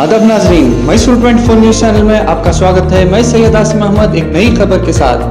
आदाब नाजरीन, Mysore 24 news channel में आपका स्वागत है। मैं सैयद आसिम अहमद एक नई खबर के साथ।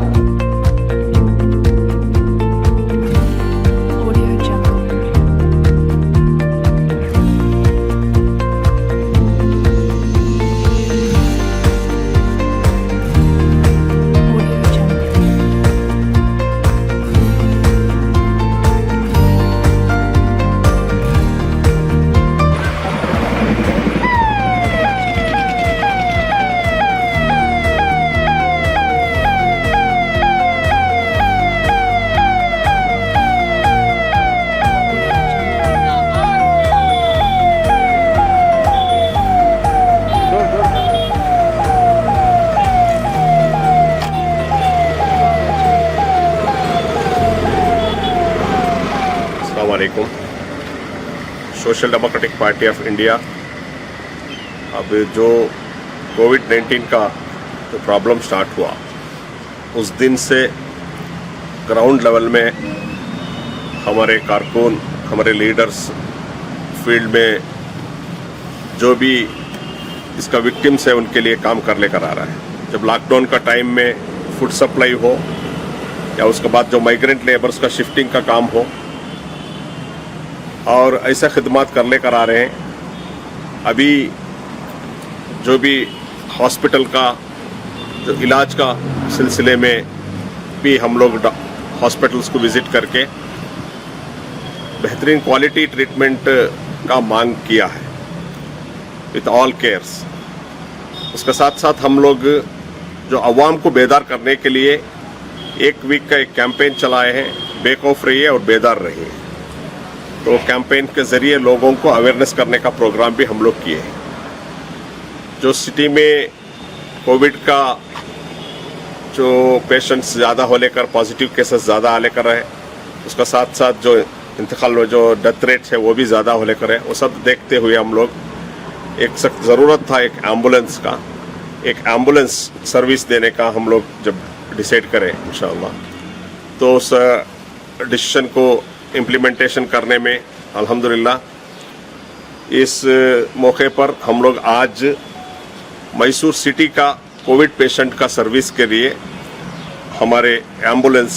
अस्सलामुअलैकुम। Social democratic party of India अब जो कोविड-19 का जो प्रॉब्लम स्टार्ट हुआ उस दिन से ग्राउंड लेवल में हमारे कारकुन, हमारे लीडर्स फील्ड में जो भी इसका विक्टिम्स है उनके लिए काम कर लेकर आ रहा है। जब लॉकडाउन का टाइम में फूड सप्लाई हो या उसके बाद जो माइग्रेंट लेबर्स का शिफ्टिंग का काम हो और ऐसा खिदमत कर लेकर आ रहे हैं। अभी जो भी हॉस्पिटल का जो इलाज का सिलसिले में भी हम लोग हॉस्पिटल्स को विज़िट करके बेहतरीन क्वालिटी ट्रीटमेंट का मांग किया है विथ ऑल केयर्स। उसके साथ साथ हम लोग जो अवाम को बेदार करने के लिए एक वीक का एक कैंपेन चलाए हैं, बेक ऑफ रहिए और बेदार रहिए। तो कैंपेन के ज़रिए लोगों को अवेयरनेस करने का प्रोग्राम भी हम लोग किए हैं। जो सिटी में कोविड का जो पेशेंट्स ज़्यादा हो लेकर पॉजिटिव केसेस ज़्यादा आ लेकर है, उसका साथ साथ जो इंतकाल जो डेथ रेट है वो भी ज़्यादा हो लेकर है। वो सब देखते हुए हम लोग एक सख्त ज़रूरत था एक एम्बुलेंस सर्विस देने का। हम लोग जब डिसाइड करें इंशाअल्लाह तो उस डिसीजन को इम्प्लीमेंटेशन करने में अल्हम्दुलिल्लाह इस मौके पर हम लोग आज मैसूर सिटी का कोविड पेशेंट का सर्विस के लिए हमारे एम्बुलेंस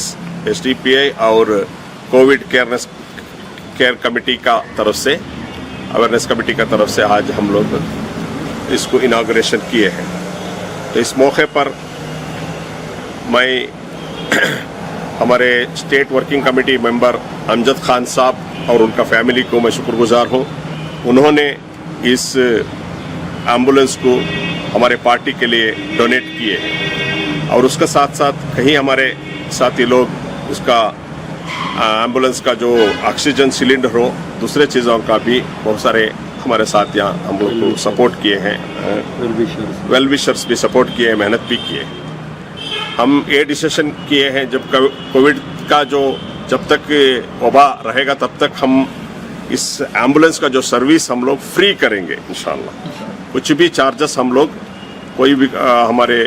SDPI और कोविड केयर कमेटी का तरफ से अवेयरनेस कमेटी का तरफ से आज हम लोग इसको इनाग्रेशन किए हैं। तो इस मौके पर मैं हमारे state working committee member Amjad Khan साहब और उनका फैमिली को मैं शुक्रगुजार हूँ। उन्होंने इस एम्बुलेंस को हमारे पार्टी के लिए डोनेट किए हैं और उसके साथ साथ कहीं हमारे साथी लोग उसका एम्बुलेंस का जो ऑक्सीजन सिलेंडर हो दूसरे चीज़ों का भी बहुत सारे हमारे साथ यहाँ हम लोग को सपोर्ट किए हैं। वेल विशर्स भी सपोर्ट किए हैं, मेहनत भी किए। हम ये डिसीजन किए हैं जब कोविड का जब तक वबा रहेगा तब तक हम इस एम्बुलेंस का जो सर्विस हम लोग फ्री करेंगे इंशाअल्लाह। कुछ भी चार्जेस हम लोग कोई भी हमारे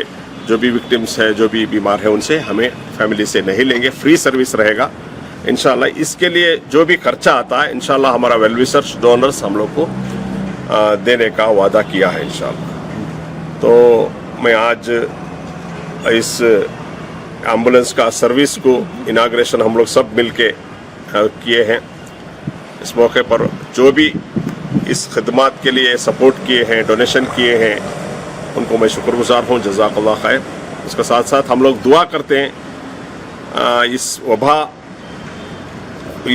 जो भी विक्टिम्स है जो भी बीमार है उनसे हमें फैमिली से नहीं लेंगे, फ्री सर्विस रहेगा इंशाअल्लाह। इसके लिए जो भी खर्चा आता है इंशाअल्लाह हमारा वेल विशर्स डोनर्स हम लोग को देने का वादा किया है इंशाअल्लाह। तो मैं आज इस एम्बुलेंस का सर्विस को इनाग्रेशन हम लोग सब मिलके किए हैं। इस मौके पर जो भी इस खिदमत के लिए सपोर्ट किए हैं, डोनेशन किए हैं, उनको मैं शुक्रगुजार हूँ, जज़ाकल्लाह खैर। उसके साथ साथ हम लोग दुआ करते हैं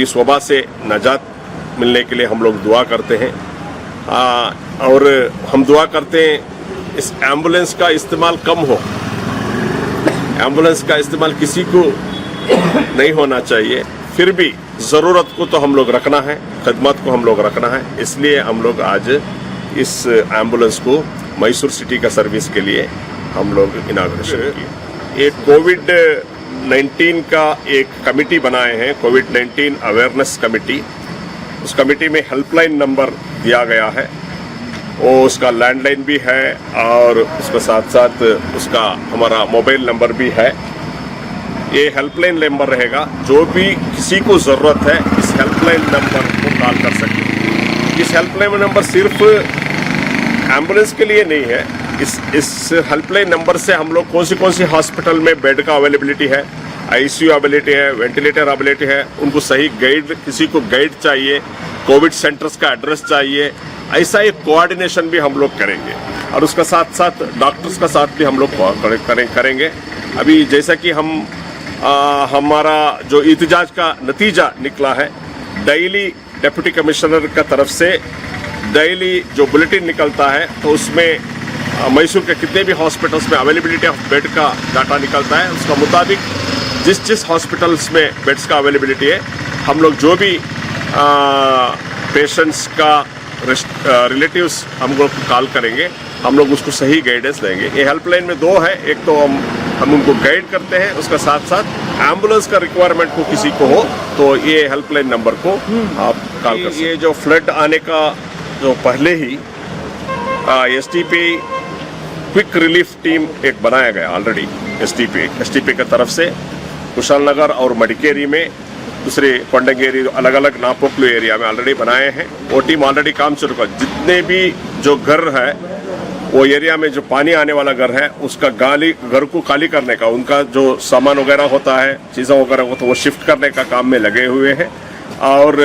इस वबा से नजात मिलने के लिए हम लोग दुआ करते हैं। और हम दुआ करते हैं इस एम्बुलेंस का इस्तेमाल कम हो। एम्बुलेंस का इस्तेमाल किसी को नहीं होना चाहिए, फिर भी ज़रूरत को तो हम लोग रखना है, खदमत को हम लोग रखना है। इसलिए हम लोग आज इस एम्बुलेंस को मैसूर सिटी का सर्विस के लिए हम लोग इनाग्रेशन किए। एक कोविड-19 का एक कमेटी बनाए हैं, कोविड-19 अवेयरनेस कमेटी। उस कमेटी में हेल्पलाइन नंबर दिया गया है, वो उसका लैंडलाइन भी है और उसके साथ साथ उसका हमारा मोबाइल नंबर भी है। ये हेल्पलाइन नंबर रहेगा, जो भी किसी को ज़रूरत है इस हेल्पलाइन नंबर को कॉल कर सके। इस हेल्पलाइन नंबर सिर्फ एम्बुलेंस के लिए नहीं है। इस हेल्पलाइन नंबर से हम लोग कौन सी हॉस्पिटल में बेड का अवेलेबिलिटी है, आईसीयू अवेलेबिलिटी है, वेंटिलेटर अवेलेबिलिटी है, उनको सही गाइड, किसी को गाइड चाहिए, कोविड सेंटर्स का एड्रेस चाहिए, ऐसा एक कोऑर्डिनेशन भी हम लोग करेंगे। और उसका साथ साथ डॉक्टर्स का साथ भी हम लोग करेंगे। अभी जैसा कि हमारा जो इhtजाज का नतीजा निकला है, डेली डिप्टी कमिश्नर का तरफ से डेली जो बुलेटिन निकलता है, तो उसमें मैसूर के कितने भी हॉस्पिटल्स में अवेलेबिलिटी ऑफ बेड का डाटा निकलता है। उसका मुताबिक जिस हॉस्पिटल्स में बेड्स का अवेलेबिलिटी है, हम लोग जो भी पेशेंट्स का रिलेटिव्स हम लोग कॉल करेंगे, हम लोग उसको सही गाइडेंस देंगे। ये हेल्पलाइन में दो है, एक तो हम उनको गाइड करते हैं, उसका साथ साथ एम्बुलेंस का रिक्वायरमेंट को किसी को हो तो ये हेल्पलाइन नंबर को आप कॉल कर सकते हैं। ये जो फ्लड आने का जो पहले ही STP क्विक रिलीफ टीम एक बनाया गया ऑलरेडी STP की तरफ से कुशाल नगर और मडिकेरी में, दूसरे कोंडंगेरी अलग अलग नापोक्लू एरिया में ऑलरेडी बनाए हैं। वो टीम ऑलरेडी काम शुरू कर, जितने भी जो घर है वो एरिया में जो पानी आने वाला घर है उसका घर को खाली करने का, उनका जो सामान वगैरह होता है, चीज़ें वगैरह होता है, वो शिफ्ट करने का काम में लगे हुए हैं। और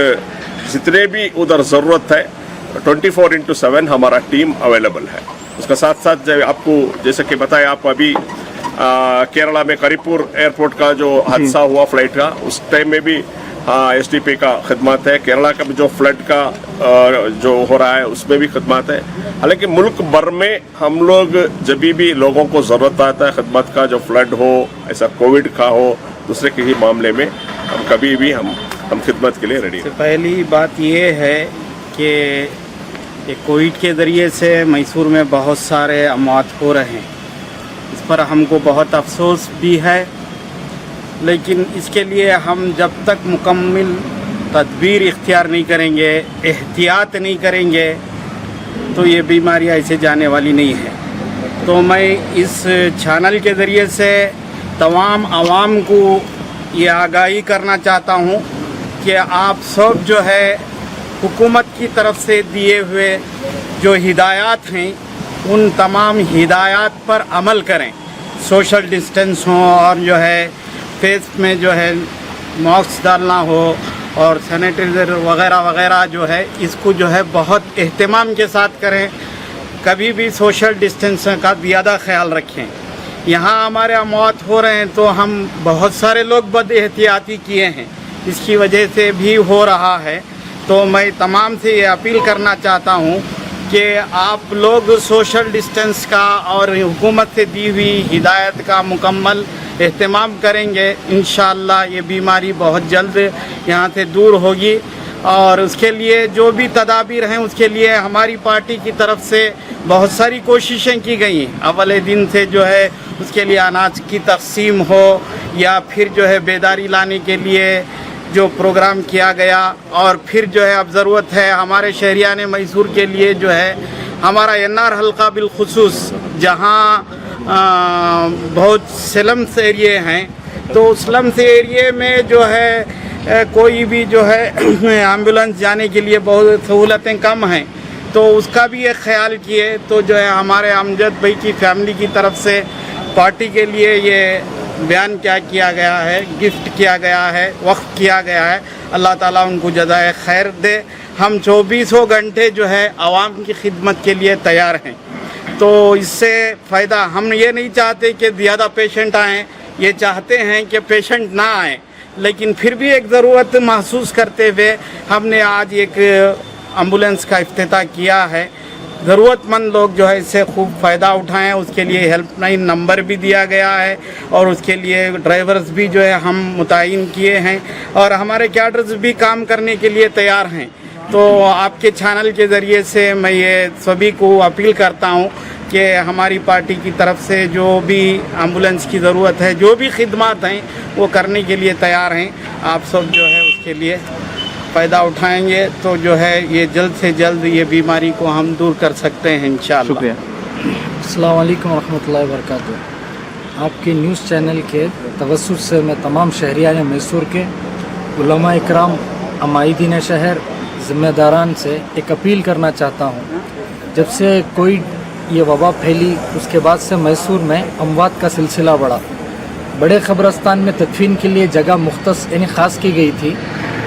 जितने भी उधर ज़रूरत है 24/7 हमारा टीम अवेलेबल है। उसका साथ साथ आपको जैसे कि बताया, आप अभी केरला में करीपुर एयरपोर्ट का जो हादसा हुआ फ्लाइट का, उस टाइम में भी STP का खिदमत है। केरला का भी जो फ्लड का जो हो रहा है उसमें भी खिदमत है। हालांकि मुल्क भर में हम लोग जब भी लोगों को ज़रूरत आता है खिदमत का, जो फ्लड हो, ऐसा कोविड का हो, दूसरे किसी मामले में हम कभी भी हम खिदमत के लिए रेडी हैं। पहली बात ये है कि कोविड के ज़रिए से मैसूर में बहुत सारे अमवात हो रहे हैं, इस पर हमको बहुत अफसोस भी है। लेकिन इसके लिए हम जब तक मुकम्मल तदबीर इख्तियार नहीं करेंगे, एहतियात नहीं करेंगे, तो ये बीमारी ऐसे जाने वाली नहीं है। तो मैं इस चैनल के ज़रिए से तमाम आवाम को ये आगाही करना चाहता हूँ कि आप सब जो है हुकूमत की तरफ से दिए हुए जो हिदायत हैं, उन तमाम हिदायत पर अमल करें। सोशल डिस्टेंस हो और जो है फेस में जो है मास्क डालना हो और सैनिटाइज़र वगैरह वगैरह जो है, इसको जो है बहुत एहतमाम के साथ करें। कभी भी सोशल डिस्टेंस का ज़्यादा ख्याल रखें। यहाँ हमारे अमवात हो रहे हैं तो हम बहुत सारे लोग बद एहतियाती किए हैं, इसकी वजह से भी हो रहा है। तो मैं तमाम से ये अपील करना चाहता हूँ कि आप लोग सोशल डिस्टेंस का और हुकूमत से दी हुई हिदायत का मुकम्मल एहतमाम करेंगे। इंशाअल्लाह ये बीमारी बहुत जल्द यहाँ से दूर होगी। और उसके लिए जो भी तदाबीर हैं, उसके लिए हमारी पार्टी की तरफ से बहुत सारी कोशिशें की गई हैं। अवले दिन से जो है उसके लिए अनाज की तकसीम हो या फिर जो है बेदारी लाने के लिए जो प्रोग्राम किया गया, और फिर जो है अब ज़रूरत है हमारे शहरियान मैसूर के लिए जो है हमारा NR हल्का बिलखुसूस, जहाँ बहुत स्लम्स एरिए हैं, तो स्लम्स एरिए में जो है कोई भी जो है एम्बुलेंस जाने के लिए बहुत सहूलतें कम हैं, तो उसका भी एक ख्याल किए। तो जो है हमारे अमजद भाई की फैमिली की तरफ से पार्टी के लिए ये बयान क्या किया गया है, गिफ्ट किया गया है, वक्फ किया गया है। अल्लाह ताला उनको जज़ाए खैर दे। हम 24 घंटे जो है आवाम की खिदमत के लिए तैयार हैं। तो इससे फ़ायदा, हम ये नहीं चाहते कि ज़्यादा पेशेंट आएँ, ये चाहते हैं कि पेशेंट ना आए। लेकिन फिर भी एक ज़रूरत महसूस करते हुए हमने आज एक एम्बुलेंस का इफ्तिताह किया है। ज़रूरतमंद लोग जो है इससे खूब फ़ायदा उठाएं, उसके लिए हेल्पलाइन नंबर भी दिया गया है और उसके लिए ड्राइवर्स भी जो है हम मुतय्यन किए हैं और हमारे कैडर्स भी काम करने के लिए तैयार हैं। तो आपके चैनल के ज़रिए से मैं ये सभी को अपील करता हूँ कि हमारी पार्टी की तरफ से जो भी एम्बुलेंस की ज़रूरत है, जो भी खिदमत हैं, वो करने के लिए तैयार हैं। आप सब जो है उसके लिए फ़ायदा उठाएंगे तो जो है ये जल्द से जल्द ये बीमारी को हम दूर कर सकते हैं इंशाअल्लाह। शुक्रिया। अस्सलाम वालेकुम रहमतुल्लाहि व बरकातुहू। आपके न्यूज़ चैनल के तवस्सुत से मैं तमाम शहरियान मैसूर के उलमा इकराम, अमाइदीन शहर, ज़िम्मेदारान से एक अपील करना चाहता हूँ जब से कोविड ये वबा फैली उसके बाद से मैसूर में अमवात का सिलसिला बढ़ा। बड़े क़ब्रस्तान में तदफीन के लिए जगह मुख्तस यानी ख़ास की गई थी।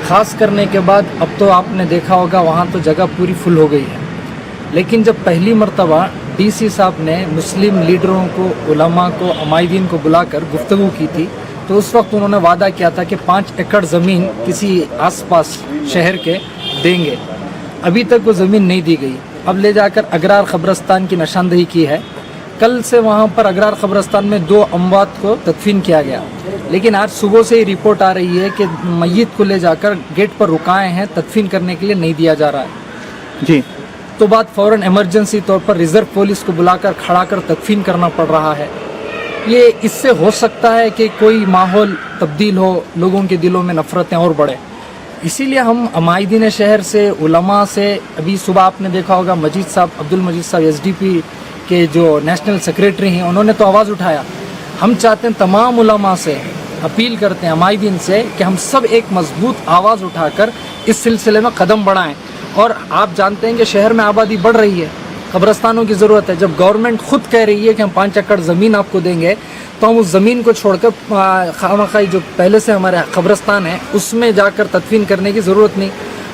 ख़ास करने के बाद अब तो आपने देखा होगा वहाँ तो जगह पूरी फुल हो गई है। लेकिन जब पहली मर्तबा डीसी साहब ने मुस्लिम लीडरों को, उलमा को, अमायदीन को बुलाकर गुफ्तगू की थी तो उस वक्त उन्होंने वादा किया था कि 5 एकड़ ज़मीन किसी आसपास शहर के देंगे। अभी तक वो ज़मीन नहीं दी गई। अब ले जाकर अगरार क़ब्रस्तान की निशानदही की है। कल से वहाँ पर अगरार क़ब्रस्तान में 2 अमवात को तदफीन किया गया, लेकिन आज सुबह से ही रिपोर्ट आ रही है कि मय्यत को ले जाकर गेट पर रुकाए हैं, तदफीन करने के लिए नहीं दिया जा रहा है जी। तो बाद फ़ौरन इमरजेंसी तौर पर रिज़र्व पुलिस को बुलाकर खड़ा कर तदफीन करना पड़ रहा है। ये इससे हो सकता है कि कोई माहौल तब्दील हो, लोगों के दिलों में नफ़रतें और बढ़े। इसीलिए हम अमायदीन शहर से, उलमा से, अभी सुबह आपने देखा होगा मजीद साहब, अब्दुल मजीद साहब एसडीपी के जो नेशनल सेक्रेटरी हैं, उन्होंने तो आवाज़ उठाया। हम चाहते हैं तमाम उलमा से अपील करते हैं, अमायदीन से, कि हम सब एक मजबूत आवाज़ उठाकर इस सिलसिले में कदम बढ़ाएं। और आप जानते हैं कि शहर में आबादी बढ़ रही है, कब्रस्तानों की ज़रूरत है। जब गवर्नमेंट खुद कह रही है कि हम 5 एकड़ ज़मीन आपको देंगे तो हम उस ज़मीन को छोड़कर खामखाई जो पहले से हमारे कब्रस्तान है उसमें जाकर तदफीन करने की ज़रूरत नहीं।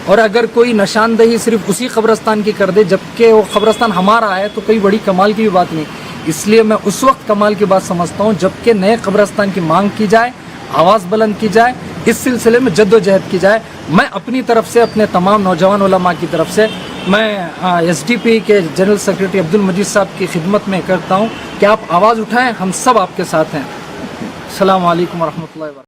और अगर कोई निशानदही सिर्फ उसी कब्रस्तान की कर दे जबकि वो कब्रस्तान हमारा है तो कोई बड़ी कमाल की भी बात नहीं। इसलिए मैं उस वक्त कमाल की बात समझता हूँ जबकि नए कब्रस्तान की मांग की जाए, आवाज़ बुलंद की जाए, इस सिलसिले में जद्दोजहद की जाए। मैं अपनी तरफ से, अपने तमाम नौजवान उलमा की तरफ से मैं एसडीपी के जनरल सेक्रेटरी अब्दुल मजीद साहब की खिदमत में करता हूँ कि आप आवाज़ उठाएं, हम सब आपके साथ हैं। अस्सलाम वालेकुम रहमतुल्लाहि व बरकातहू।